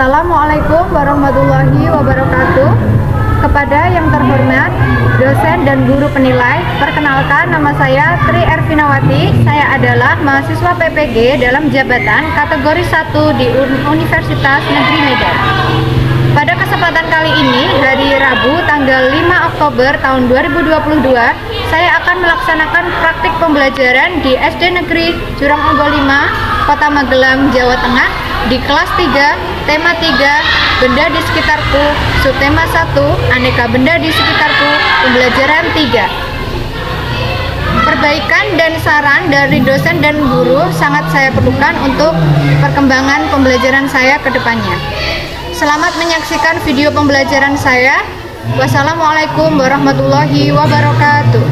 Assalamualaikum warahmatullahi wabarakatuh. Kepada yang terhormat dosen dan guru penilai, perkenalkan nama saya Tri Ervinawati. Saya adalah mahasiswa PPG dalam jabatan kategori 1 di Universitas Negeri Medan. Pada kesempatan kali ini, hari Rabu tanggal 5 Oktober tahun 2022, saya akan melaksanakan praktik pembelajaran di SD Negeri Jurang Ogo 5, Kota Magelang, Jawa Tengah, di kelas 3, tema 3, benda di sekitarku, subtema 1, aneka benda di sekitarku, pembelajaran 3. Perbaikan dan saran dari dosen dan guru sangat saya perlukan untuk perkembangan pembelajaran saya ke depannya. Selamat menyaksikan video pembelajaran saya. Wassalamualaikum warahmatullahi wabarakatuh.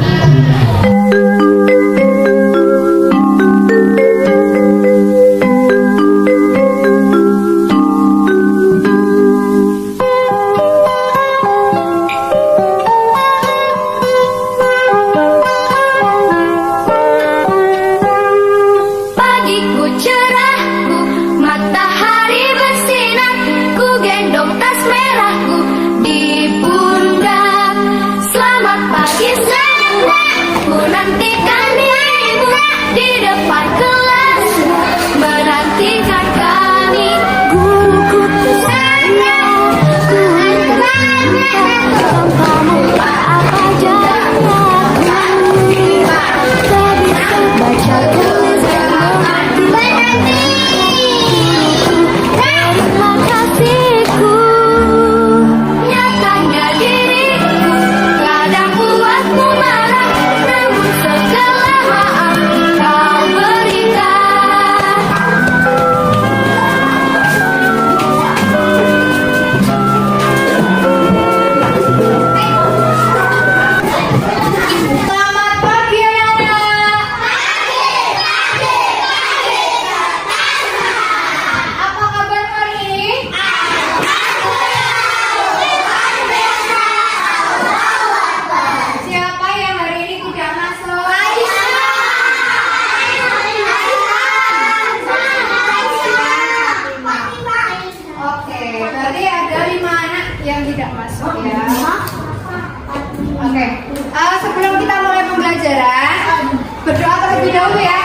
Sebelum kita mulai pembelajaran, berdoa terlebih dahulu ya.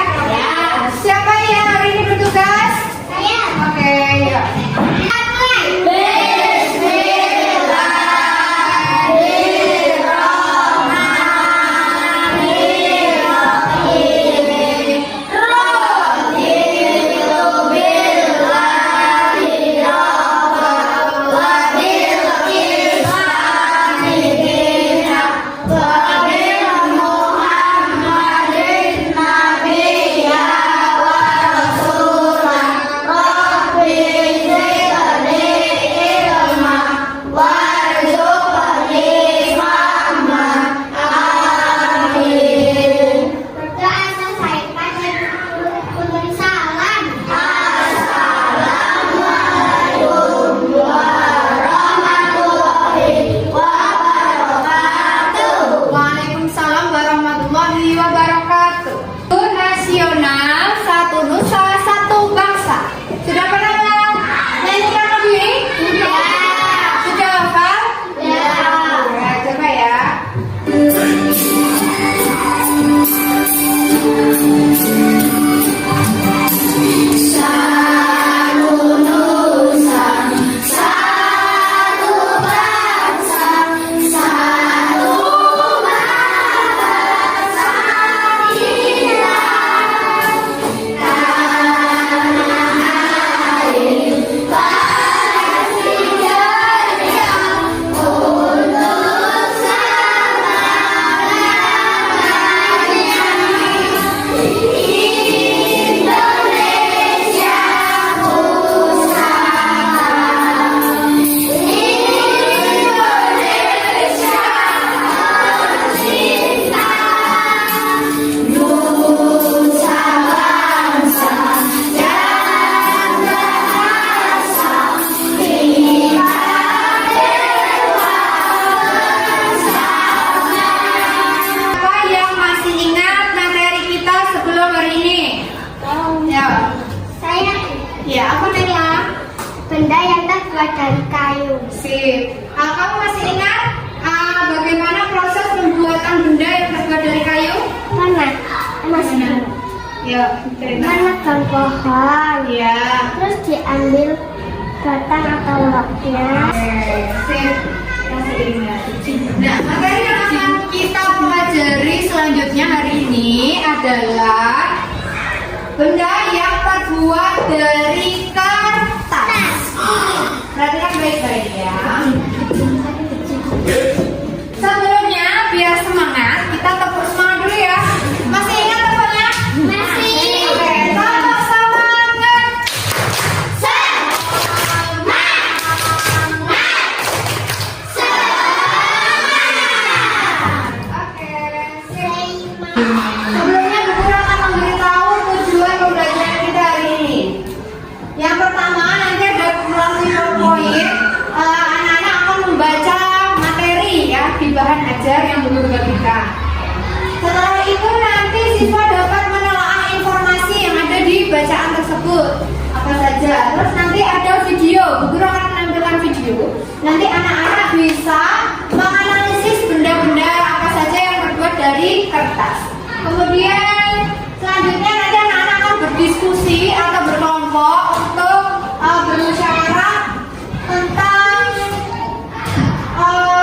Siapa yang hari ini bertugas? Saya. Oke, yuk. terbuat dari kayu. Sip. Kamu masih ingat bagaimana proses pembuatan benda yang terbuat dari kayu? Mana? Masih. Ya, cerita. Menebang pohon. Ya. Terus diambil batang atau loknya. Sip. Masih ingat. Nah, materi yang akan kita pelajari selanjutnya hari ini adalah benda yang terbuat dari kertas. Perhatikan baik-baik ya. Sebelumnya, biar semangat, kita tepuk semangat dulu ya. Masih ingat tepuknya? Masih. Oke, sama semangat. Oke, sip. Sebelumnya Bu Guru akan memberitahu tujuan pembelajaran kita hari ini. Yang pertama, nanti ada melalui PowerPoint, anak-anak akan membaca materi ya di bahan ajar yang Bu Guru bagikan. Setelah itu nanti siswa dapat menelaah informasi yang ada di bacaan tersebut apa saja. Terus nanti ada video, Bu Guru akan menampilkan video. Nanti anak-anak bisa menganalisis benda-benda apa saja yang terbuat dari kertas. Kemudian selanjutnya nanti anak-anak akan berdiskusi atau berkelompok untuk bermusyawarah tentang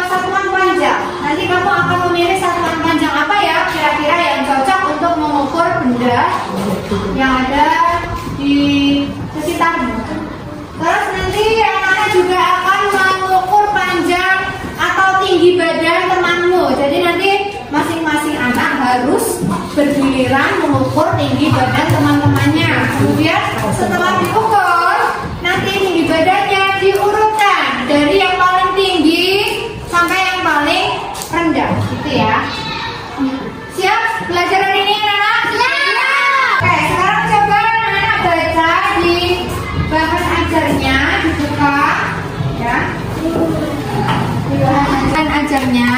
satuan panjang. Nanti kamu akan memilih satuan panjang apa ya kira-kira yang cocok untuk mengukur benda yang ada di sekitarmu. Terus nanti anak-anak juga akan mengukur panjang atau tinggi badan temanmu. Jadi nanti masing-masing anak harus bergiliran mengukur tinggi badan teman-temannya. Kemudian setelah diukur, nanti tinggi badannya diurutkan dari yang paling tinggi sampai yang paling rendah, gitu ya. Siap belajar hari ini anak-anak? Siap. Oke, sekarang coba anak-anak baca di bahan ajarnya, dibuka ya. Di bahan ajarnya,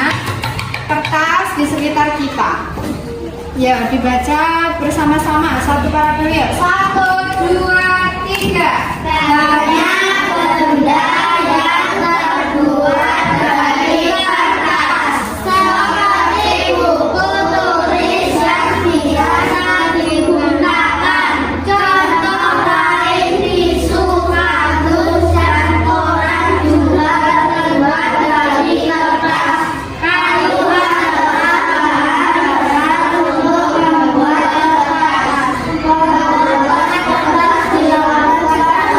kertas di sekitar kita. Ya, dibaca bersama-sama satu paragraf ya. 1, 2, 3. Banyak benda yang terbuat dari kertas, seperti buku tulis yang biasa digunakan. Contoh lain tisu, kardus, dan koran juga terbuat dari kertas. Kayu adalah bahan untuk membuat kertas. Pembuatan kertas dilakukan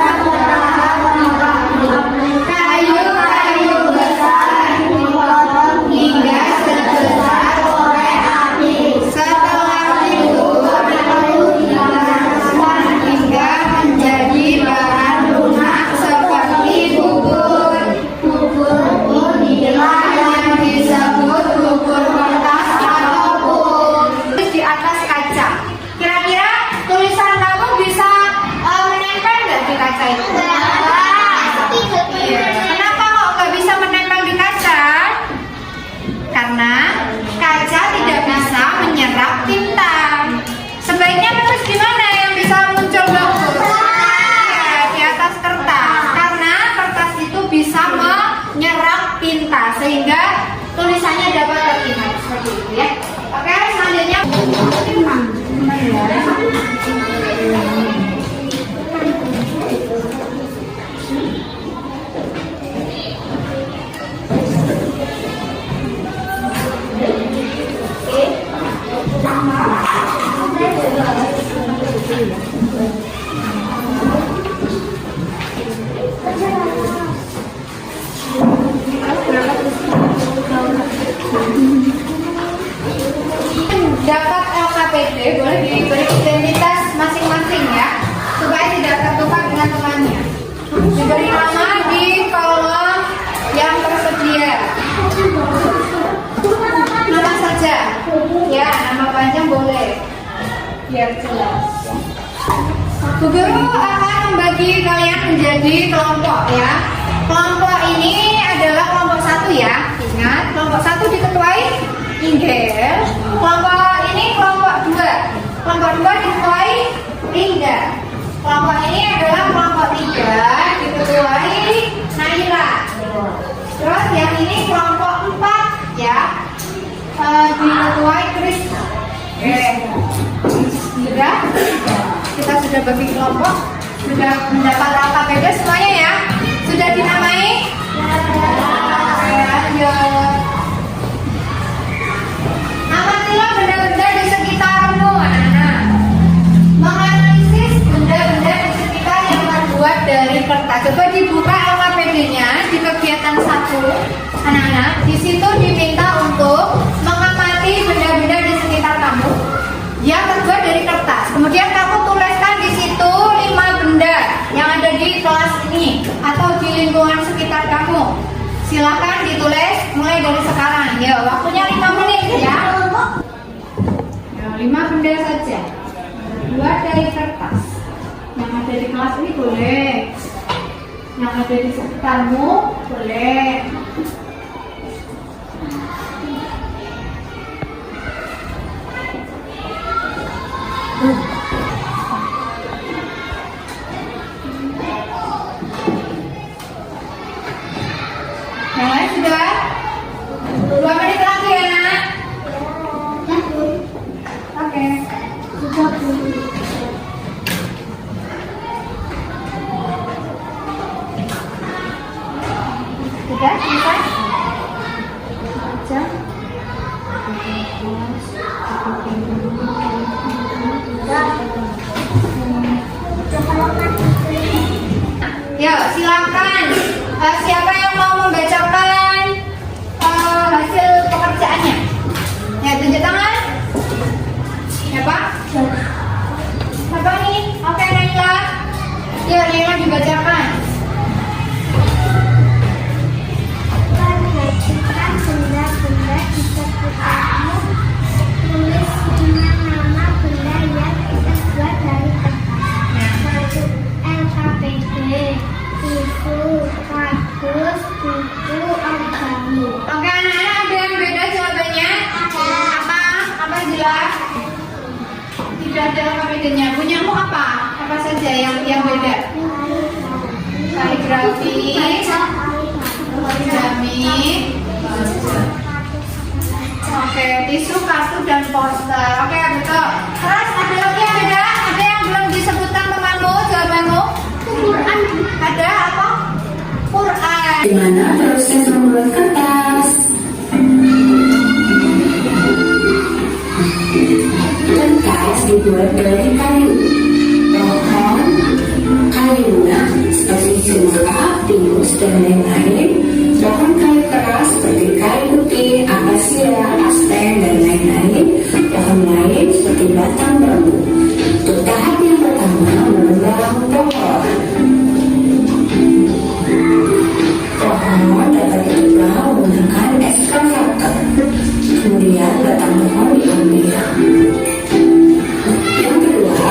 kayu-kayu besar dipotong hingga sebesar korek api. Setelah itu kayu dipanaskan hingga menjadi bahan lunak seperti bubur. Bubur inilah yang disebut bubur kertas atau pulp. Di atas kaca. Kira-kira tulisan kamu bisa menempel nggak di kaca itu? Iya. Kenapa kok nggak bisa menempel di kaca? Karena kaca tidak bisa menyerap tinta. Sebaiknya menulis di mana yang bisa muncul bagus? Ya, di atas kertas. Karena kertas itu bisa menyerap tinta sehingga tulisannya dapat terlihat seperti itu ya. Oke, selanjutnya dapat LKPD boleh diberi identitas masing-masing ya supaya tidak tertukar dengan temannya. Diberi nama di kolom yang tersedia. Nama saja ya, nama panjang boleh biar jelas. Bu Guru akan membagi kalian menjadi kelompok ya. Kelompok ini adalah kelompok 1 ya. Ingat, kelompok 1 diketuai Inggil. Kelompok ini kelompok 2. Kelompok 2 diketuai Linda. Kelompok ini adalah kelompok 3 diketuai yang ini kelompok 4 ya. Diketuai Kris. Oke. Sudah. Kita sudah bagi kelompok. Sudah mendapat alfabet semuanya ya. Sudah dinamai? Lanjut. Amatilah benda-benda di sekitarmu, anak-anak. Menganalisis benda-benda di sekitar yang terbuat dari kertas. Coba dibuka alfabetnya di kegiatan 1, anak-anak. Di situ diminta untuk mengamati benda-benda di sekitar kamu yang terbuat dari kertas. Kemudian kamu tuliskan di situ 5 benda yang ada di kelas ini atau di lingkungan sekitar kamu. Silakan ditulis mulai dari sekarang. Ya, waktunya 5 menit ya. 5 benda saja. Buat dari kertas. Yang ada di kelas ini boleh. Yang ada di sekitarmu boleh. Yang lain sudah? 2 menit lagi ya nak? Oke. Sudah selesai? Baca. Ya, silakan. Siapa yang mau membacakan hasil pekerjaannya? Ya, tunjuk tangan. Siapa? Siapa nih? Oke, Naila. Ya, Naila dibacakan. Perhatikan benda-benda di sekitarmu. Tulis 5 nama benda yang terbuat dari kertas. 1. LKPD, tisu, kardus, buku, origami. Oke, anak-anak ada yang beda jawabannya? Apa jelas? Tidak ada alfabetnya. Punyamu apa? Apa saja yang beda? Kaligrafi, origami. Oke, tisu, kartu, dan poster. Oke, betul. Terus ada lagi yang beda? Ada yang belum disebutkan temanmu jawabanmu? Quran. Ada apa? Quran. Gimana proses membuat kertas? Kertas dibuat dari kayu, pohon, kayunya seperti jengkak, pinus, dan lain-lain. Pohon kayu keras seperti kayu putih, akasia, aspen, dan lain-lain. Pohon lain seperti batang bambu. Untuk tahap yang pertama, menebang pohon. Pohon dapat ditebang menggunakan eskavator. Kemudian batang pohon diambil. Yang kedua,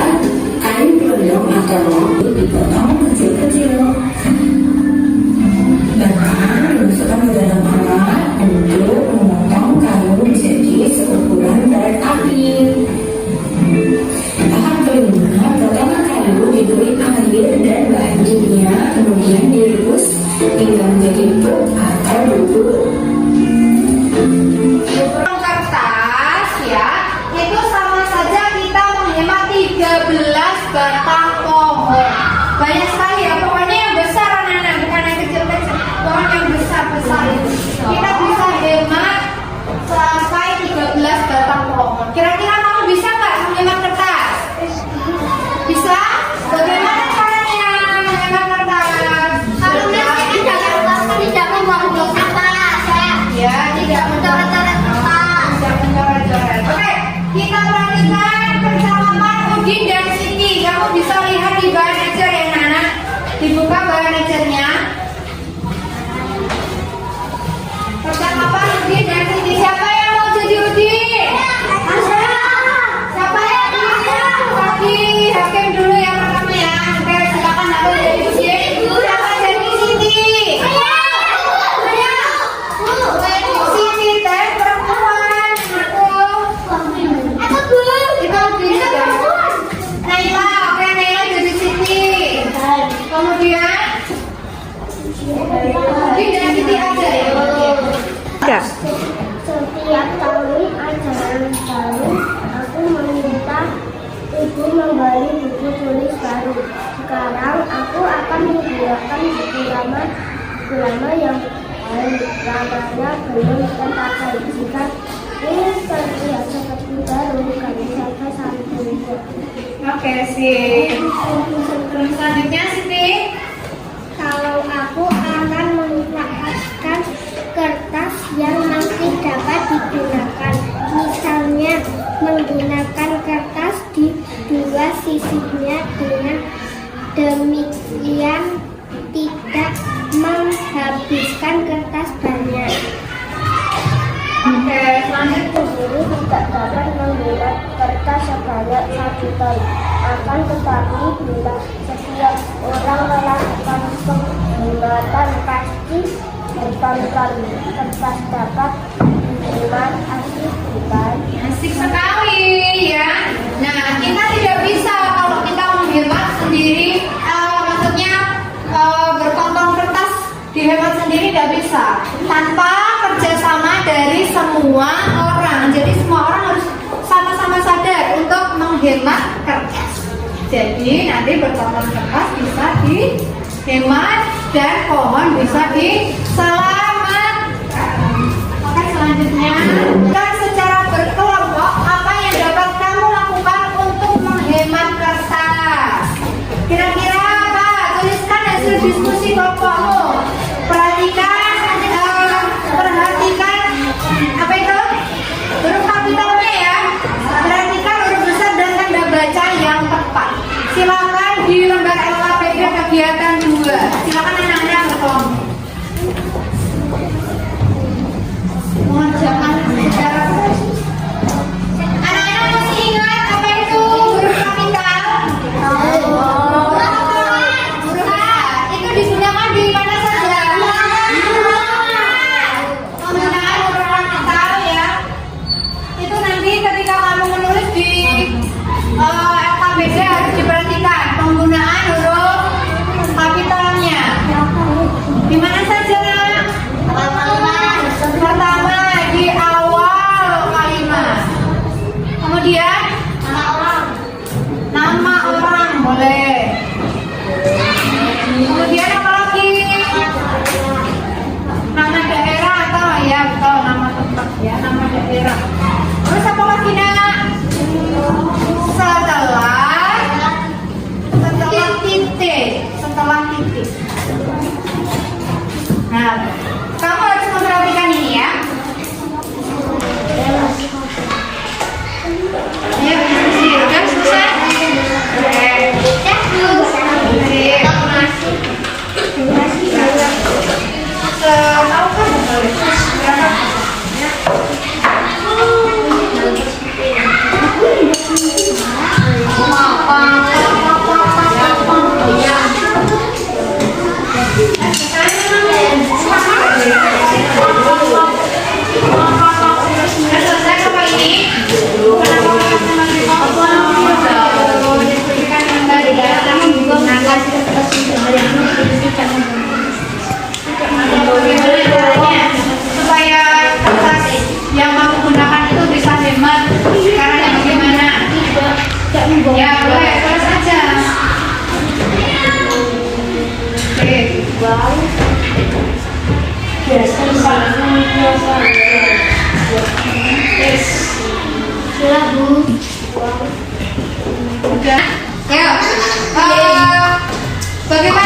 kayu pelindung atau bambu dipotong kecil-kecil. Dan dimasukkan ke dalam alat untuk memotong kayu menjadi seukuran korek api. Tahap kelima, pertama kayu diberi air dan bahannya, kemudian direbus hingga menjadi empuk atau bubuk. Kertas ya, itu sama saja kita menghemat 13 batang pohon. Banyak sekali ya, pokoknya yang besar anak-anak, bukan yang kecil-kecil. Pohon yang besar-besar itu. Kita bisa hemat sampai 13 batang pohon. Kira-kira kamu bisa nggak menghemat kertas? Bisa? Bagaimana caranya menghemat kertas? Kalau misalnya tidak membuang kertas, Ada. Setiap tahun ajaran baru, aku meminta ibu membeli buku tulis baru. Sekarang aku akan menggunakan buku lama yang lamanya belum terpakai. Jika ini terlihat seperti baru, kami sampai sampingnya. Oke, sip. Terus selanjutnya, Siti. Kalau aku akan memanfaatkan kertas yang masih dapat digunakan, misalnya menggunakan kertas di dua sisinya, dengan demikian tidak menghabiskan kertas banyak. Oke, selanjutnya. Guru tidak dapat membuat kertas sebanyak 1 ton. Akan tetapi bila setiap orang melakukan penghematan pasti berton-ton kertas dapat dibuat. Asik bukan? Asik sekali ya. Nah, kita tidak bisa kalau kita menghemat sendiri, maksudnya bertonton kertas dihemat sendiri tidak bisa tanpa kerjasama dari semua orang. Jadi semua orang harus sama-sama sadar untuk menghemat kertas. Jadi nanti bertonton kertas bisa dihemat dan pohon bisa diselamatkan. Oke, selanjutnya kan secara berkelompok apa yang dapat kamu lakukan untuk menghemat kertas? Kira-kira apa? Tuliskan hasil diskusi kelompokmu. Perhatikan apa itu? Huruf kapitalnya ya. Perhatikan huruf besar dan tanda baca yang tepat. Silakan di lembar LKPD kegiatan 2. Silakan anak-anak berkelompok. Mohon jangan bicara. Anak-anak masih ingat apa itu huruf kapital? Huruf A itu digunakan di mana saja? Penggunaan huruf kapital ya. Itu nanti ketika kamu menulis di LKPD harus diperhatikan penggunaan huruf kapitalnya. Di mana saja? Pertama di awal kalimat. Kemudian nama orang boleh. Kemudian apa lagi? Nama daerah atau ya betul nama tempat ya, nama daerah. Terus apa lagi nak? Setelah titik. Nah, kamu harus memperhatikan ini ya. Ya, udah selesai. Supaya kertas yang kamu gunakan itu bisa hemat. Caranya bagaimana? Ya boleh, tulis aja. Oke. Udah. Ayo. Bagaimana?